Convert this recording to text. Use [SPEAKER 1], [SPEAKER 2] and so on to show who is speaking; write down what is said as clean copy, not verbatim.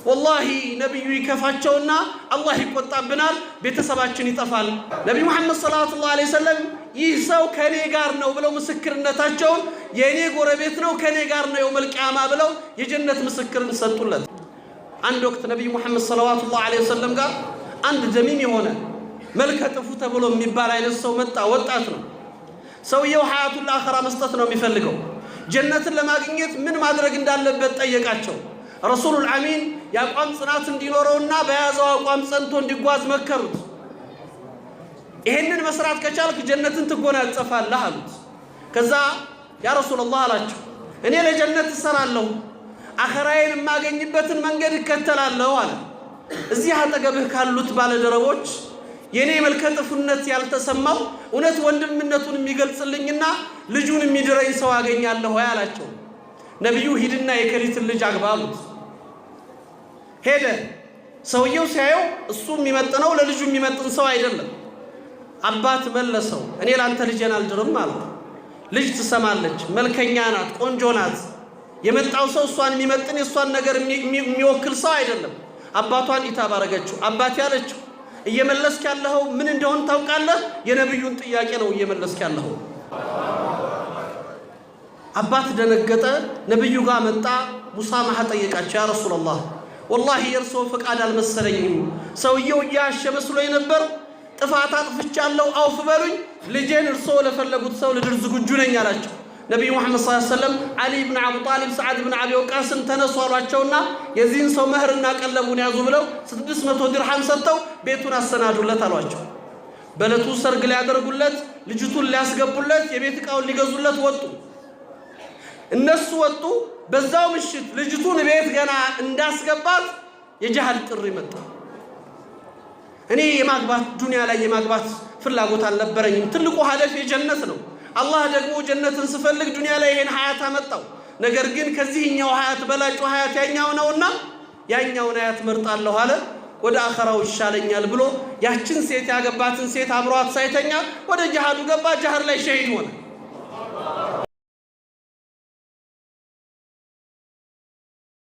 [SPEAKER 1] والله نبي يكفاቸውና አላህ ይቆጣብናል ቤተሰባችን ይጠፋል ነብዩ መሐመድ ሰለላሁ ዐለይሂ ወሰለም ይህ ሰው ከኔ ጋር ነው ብለው ምስክርነታቸውን የኔ ጎረቤት ነው ከኔ ጋር ነው የውመል ቂያማ ብለው የጀነት ምስክርን ሰጡለት አንድ ወቅት ነብዩ መሐመድ ሰለላሁ ዐለይሂ ወሰለም ጋር አንድ ጀሚም የሆነ መልከ ጥፉ ተብሎ የሚባል አይነት ሰው መጣ ወጣት ነው ሰውየው ሐያቱል አኺራ መስጠት ነው የሚፈልገው ጀነትን ለማግኘት ምን ማድረግ እንዳለበት ጠየቃቸው ረሱሉል አሚን ያቋም ጽናት እንዲኖረውና በያዘው አቋም ጸንቶ እንዲጓዝ መከሩት ይሄንን መስራት ከቻልክ ጀነትን ትጎናጸፋለህ አሉት ከዛ ያ ረሱላህ አላቸው እኔ ለጀነት እሰራለሁ አኺራዬን ማገኝበትን መንገድ እከተላለሁ አለ እዚህ አጠገብህ ካሉት ባለደረቦች የኔ መልከጥፉነት ያልተሰማው እውነት ወንድምነቱን የሚገልጽልኝና ልጁን የሚድረኝ ሰው አገኛለሁ ያላቸው ነብዩ ሂድና የከሊትን ልጅ አግባሉት ሄደ ሰውየው ሲያየው እሱ የሚመጥነው ለልጁ የሚመጥን ሰው አይደለም አባት መለሰው እኔ ላንተ ልጅን አልድርም አለው ልጅ ትሰማለች መልከኛ ናት ቆንጆ ናት የመጣው ሰው እሷን የሚመጥን የሷን ነገር የሚወክል ሰው አይደለም አባቷን ይታባረገችው አባት ያለችው እየመለስክ ያለው ምን እንደሆነ ታውቃለህ የነብዩን ጥያቄ ነው እየመለስክ ያለው አባት ደነገጠ ነብዩ ጋር መጣ ሙሳማህ ጠየቃቸው ያ ረሱላህ والله የርሶ ፈቃድ አልመሰለኝም ሰውየው ያሸ መስሎኝ ነበር ጥፋት አጥፍቻለሁ አውፍ በሉኝ ልጄን እርሶ ለፈለጉት ሰው ልድር ዝግጁ ነኝ አላቸው ነብዩ መሐመድ ሰለላሁ ዐለይሂ ወሰለም አሊ ኢብኑ አቡ ጣሊብ ሰዓድ ኢብኑ አቢ ወቃስን ተነሷሏቸውና የዚህን ሰው መህርና ቀለቡን ያዙ ብለው 600 ድርሃም ሰጥተው ቤቱን አሰናዱለት አሏቸው በለቱ ሰርግ ሊያደርጉለት ልጅቱን ሊያስገቡለት የቤት ዕቃውን ሊገዙለት ወጡ እነሱ ወጡ በዛው ምሽት ልጅቱን ቤት ገና እንዳስገባት የጃሃል ጥሪ መጣ እኔ የማግባት ዱንያ ላይ የማግባት ፍላጎት አልነበረኝም ትልቁ ሀደፍ የጀነት ነው አላህ ደግሞ ጀነትን ስፈልግ ዱንያ ላይ ይሄን ሀያት አመጣው ነገር ግን ከዚህኛው ሀያት በላጩ ሀያት ያኛው ነውና ያኛውን ሀያት መርጣለሁ አለ ወደ አኺራው ይሻለኛል ብሎ ያችን ሴት ያገባትን ሴት አብሯት ሳይተኛ ወደ ጂሃዱ ገባ ጂሃድ ላይ ሸሂድ ሆነ